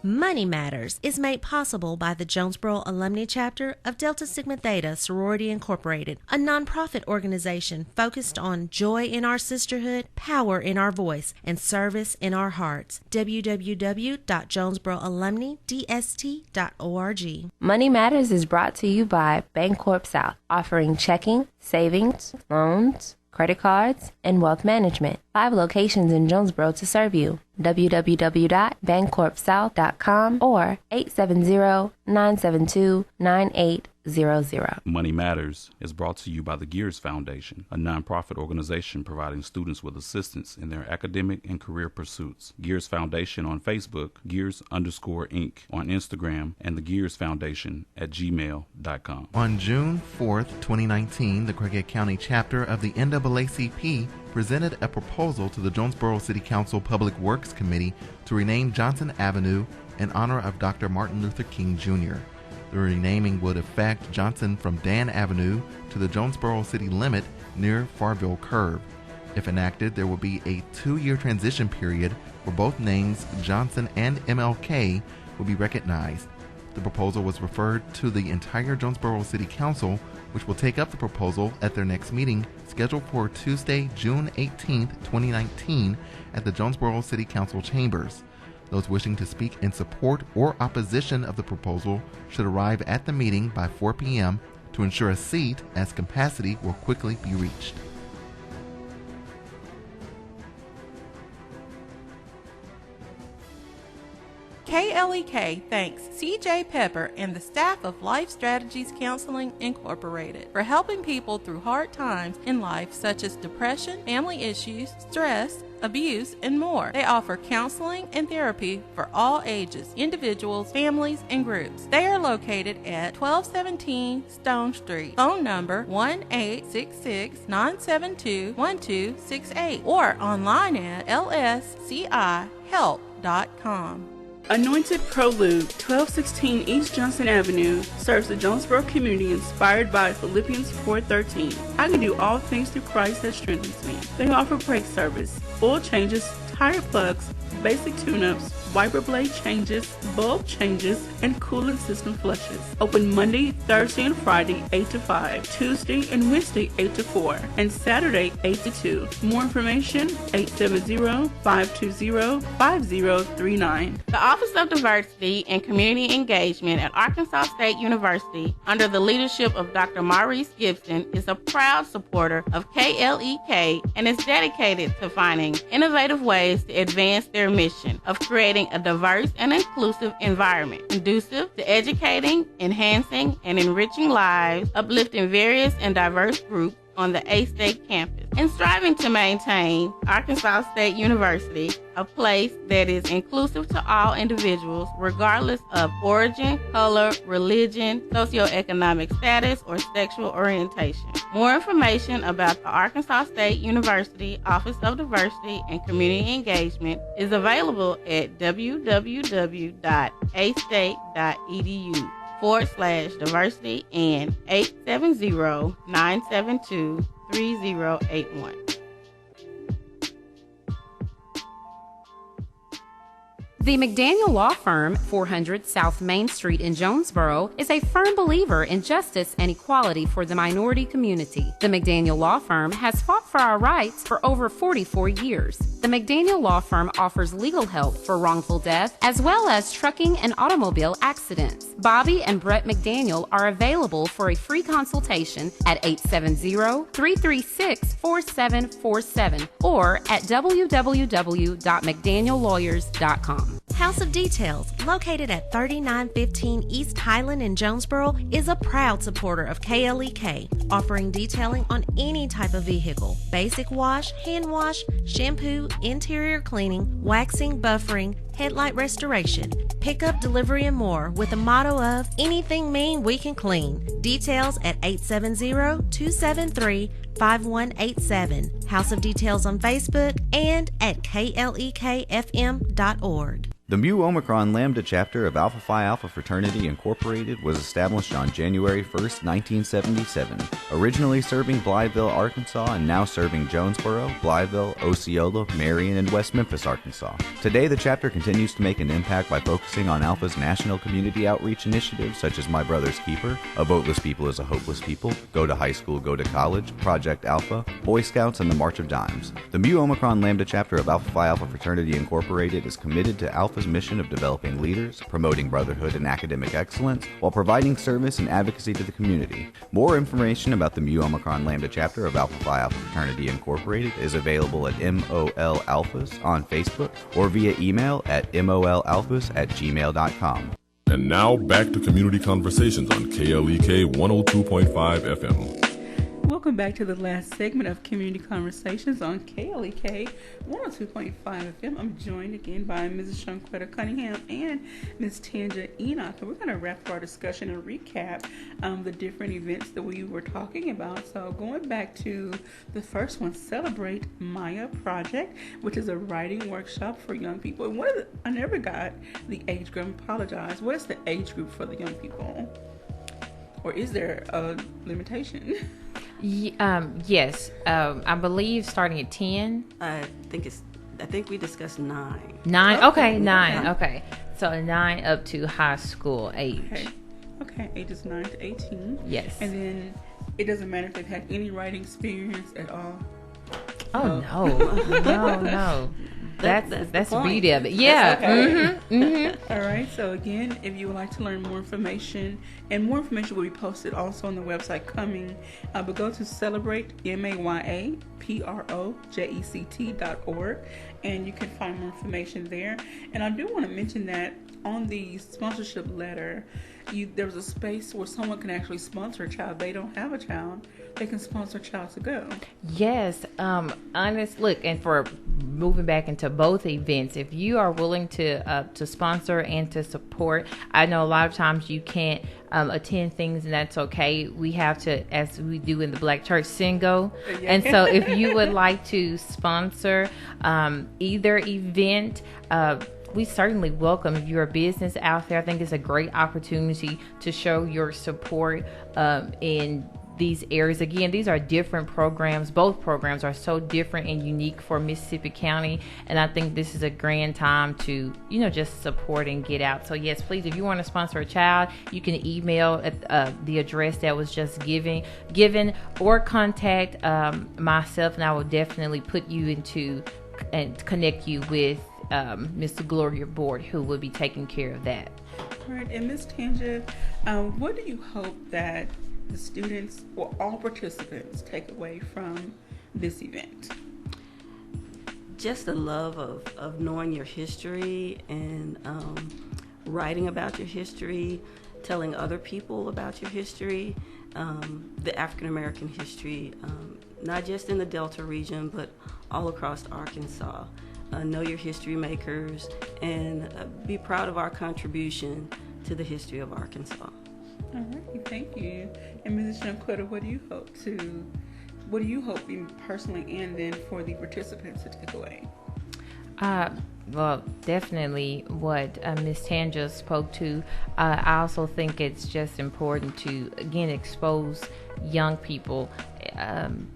Money Matters is made possible by the Jonesboro Alumni Chapter of Delta Sigma Theta Sorority Incorporated, a nonprofit organization focused on joy in our sisterhood, power in our voice, and service in our hearts. www.jonesboroalumnidst.org.
Money Matters is brought to you by Bancorp South, offering checking, savings, loans, credit cards, and wealth management. 5 locations in Jonesboro to serve you. www.bancorpsouth.com or 870-972-9800.
Money Matters is brought to you by the Gears Foundation, a nonprofit organization providing students with assistance in their academic and career pursuits. Gears Foundation on Facebook, Gears_Inc. on Instagram, and the Gears Foundation at gmail.com.
On June 4th, 2019, the Craighead County chapter of the NAACP presented a proposal to the Jonesboro City Council Public Works Committee to rename Johnson Avenue in honor of Dr. Martin Luther King Jr. The renaming would affect Johnson from Dan Avenue to the Jonesboro city limit near Farville Curve. If enacted, there will be a 2-year transition period where both names, Johnson and MLK, will be recognized. The proposal was referred to the entire Jonesboro City Council which will take up the proposal at their next meeting scheduled for Tuesday, June 18, 2019 at the Jonesboro City Council chambers. Those wishing to speak in support or opposition of the proposal should arrive at the meeting by 4 p.m. to ensure a seat, as capacity will quickly be reached.
KLEK thanks CJ Pepper and the staff of Life Strategies Counseling Incorporated for helping people through hard times in life such as depression, family issues, stress, abuse, and more. They offer counseling and therapy for all ages, individuals, families, and groups. They are located at 1217 Stone Street. Phone number 1-866-972-1268 or online at lscihelp.com.
Anointed Prolude, 1216 East Johnson Avenue, serves the Jonesboro community inspired by Philippians 4:13. I can do all things through Christ that strengthens me. They offer brake service, oil changes, tire plugs, basic tune-ups, wiper blade changes, bulb changes, and coolant system flushes. Open Monday, Thursday, and Friday 8 to 5, Tuesday and Wednesday 8 to 4, and Saturday 8 to 2. More information 870-520-5039.
The Office of Diversity and Community Engagement at Arkansas State University, under the leadership of Dr. Maurice Gibson, is a proud supporter of KLEK and is dedicated to finding innovative ways to advance their mission of creating a diverse and inclusive environment, conducive to educating, enhancing, and enriching lives, uplifting various and diverse groups on the A-State campus, and striving to maintain Arkansas State University a place that is inclusive to all individuals regardless of origin, color, religion, socioeconomic status, or sexual orientation. More information about the Arkansas State University Office of Diversity and Community Engagement is available at www.astate.edu/diversity and 870-972-3081.
The McDaniel Law Firm, 400 South Main Street in Jonesboro, is a firm believer in justice and equality for the minority community. The McDaniel Law Firm has fought for our rights for over 44 years. The McDaniel Law Firm offers legal help for wrongful death as well as trucking and automobile accidents. Bobby and Brett McDaniel are available for a free consultation at 870-336-4747 or at www.mcdaniellawyers.com.
House of Details, located at 3915 East Highland in Jonesboro, is a proud supporter of KLEK, offering detailing on any type of vehicle, basic wash, hand wash, shampoo, interior cleaning, waxing, buffering, headlight restoration, pickup, delivery, and more, with the motto of anything mean we can clean. Details at 870-273-5187. House of Details on Facebook and at klekfm.org.
The Mu Omicron Lambda chapter of Alpha Phi Alpha Fraternity Incorporated was established on January 1st, 1977, originally serving Blytheville, Arkansas, and now serving Jonesboro, Blytheville, Osceola, Marion, and West Memphis, Arkansas. Today, the chapter continues to make an impact by focusing on Alpha's national community outreach initiatives such as My Brother's Keeper, A Voteless People is a Hopeless People, Go to High School, Go to College, Project Alpha, Boy Scouts, and the March of Dimes. The Mu Omicron Lambda chapter of Alpha Phi Alpha Fraternity Incorporated is committed to Alpha's mission of developing leaders, promoting brotherhood and academic excellence, while providing service and advocacy to the community. More information about the Mu Omicron Lambda chapter of Alpha Phi Alpha Fraternity Incorporated is available at MOL Alphas on Facebook or via email at molalphas@gmail.com.
And now back to Community Conversations on KLEK 102.5 FM.
Welcome back to the last segment of Community Conversations on KLEK 102.5 FM. I'm joined again by Mrs. Shunquetta Cunningham and Ms. Tanja Enoch. And we're going to wrap up our discussion and recap the different events that we were talking about. So going back to the first one, Celebrate Maya Project, which is a writing workshop for young people. And I never got the age group. I apologize. What is the age group for the young people? Or is there a limitation?
Yes. I believe starting at 10.
I think we discussed 9.
9. Okay, 9. Okay. So 9 up to high school age.
Okay, ages 9 to 18.
Yes.
And then It doesn't matter if they've had any writing experience at all.
Oh, no. That's the beauty of it. Yeah.
Okay. All right. So again, if you would like to learn more information, and more information will be posted also on the website coming, but go to celebrate MAYAPROJECT.org, and you can find more information there. And I do want to mention that on the sponsorship letter, there was a space where someone can actually sponsor a child. They don't have a child. They can sponsor a child to go.
Yes. Honest, look, and for moving back into both events, if you are willing to sponsor and to support, I know a lot of times you can't attend things, and that's okay. We have to, as we do in the Black Church, sing go. Yeah. And so if you would like to sponsor either event, we certainly welcome if you're a business out there. I think it's a great opportunity to show your support in these areas. Again, these are different programs. Both programs are so different and unique for Mississippi County, and I think this is a grand time to, just support and get out. So yes, please, if you want to sponsor a child, you can email at the address that was just given, or contact myself, and I will definitely put you into and connect you with Mr. Gloria Board, who will be taking care of that.
All right, and Ms. Tanja, what do you hope that the students or all participants take away from this event?
Just the love of knowing your history and writing about your history, telling other people about your history, the African American history, not just in the Delta region, but all across Arkansas. Know your history makers, and be proud of our contribution to the history of Arkansas.
All right, thank you. And Mrs. Shunquetta, what do you hope you personally, and then for the participants, to take away?
Well, definitely what Ms. Tanja spoke to. I also think it's just important to, again, expose young people in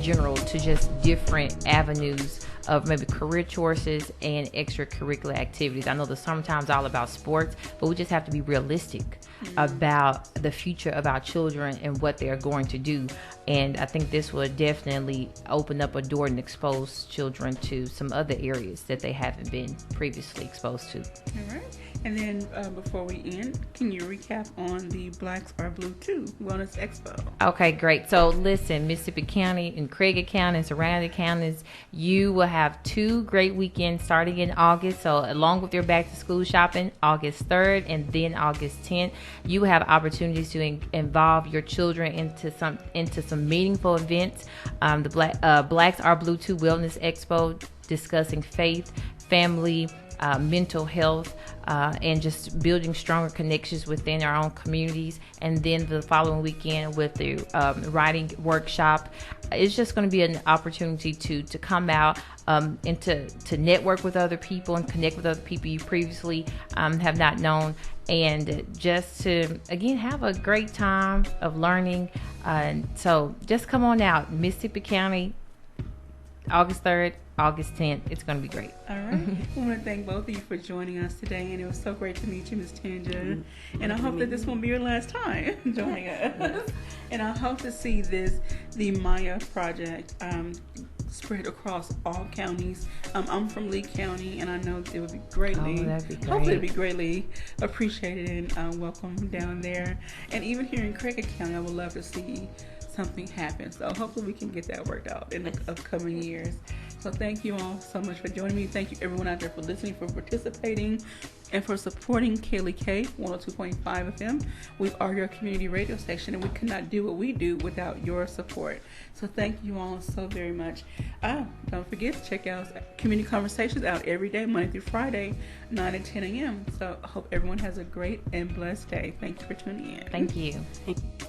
general to just different avenues of maybe career choices and extracurricular activities. I know the summertime's all about sports, but we just have to be realistic about the future of our children and what they're going to do. And I think this will definitely open up a door and expose children to some other areas that they haven't been previously exposed to.
All right. And then before we end, can you recap on the Blacks Are Blue 2 Wellness Expo?
Okay, great. So listen, Mississippi County and Craighead County and surrounding counties, you will have 2 great weekends starting in August. So along with your back to school shopping, August 3rd and then August 10th, you have opportunities to involve your children into some meaningful events. The Blacks Are Blue 2 Wellness Expo, discussing faith, family, mental health, and just building stronger connections within our own communities. And then the following weekend with the writing workshop, it's just going to be an opportunity to come out and to network with other people and connect with other people you previously have not known, and just to, again, have a great time of learning. So just come on out, Mississippi County, August 3rd, August 10th. It's going to be great.
All right. I want to thank both of you for joining us today, and it was so great to meet you, Ms. Tanja. And I hope that this won't be your last time joining us. And I hope to see the Maya project, spread across all counties. I'm from Lee County, and I know it would be greatly, hopefully it'd be greatly appreciated and welcomed down there. And even here in Craighead County, I would love to see something happen. So hopefully we can get that worked out in the upcoming years. So thank you all so much for joining me. Thank you everyone out there for listening, for participating, and for supporting KLEK 102.5 FM. We are your community radio station, and we could not do what we do without your support. So thank you all so very much. Don't forget to check out Community Conversations out every day, Monday through Friday, 9 and 10 a.m. So I hope everyone has a great and blessed day. Thank you for tuning in.
Thank you.
Thank you.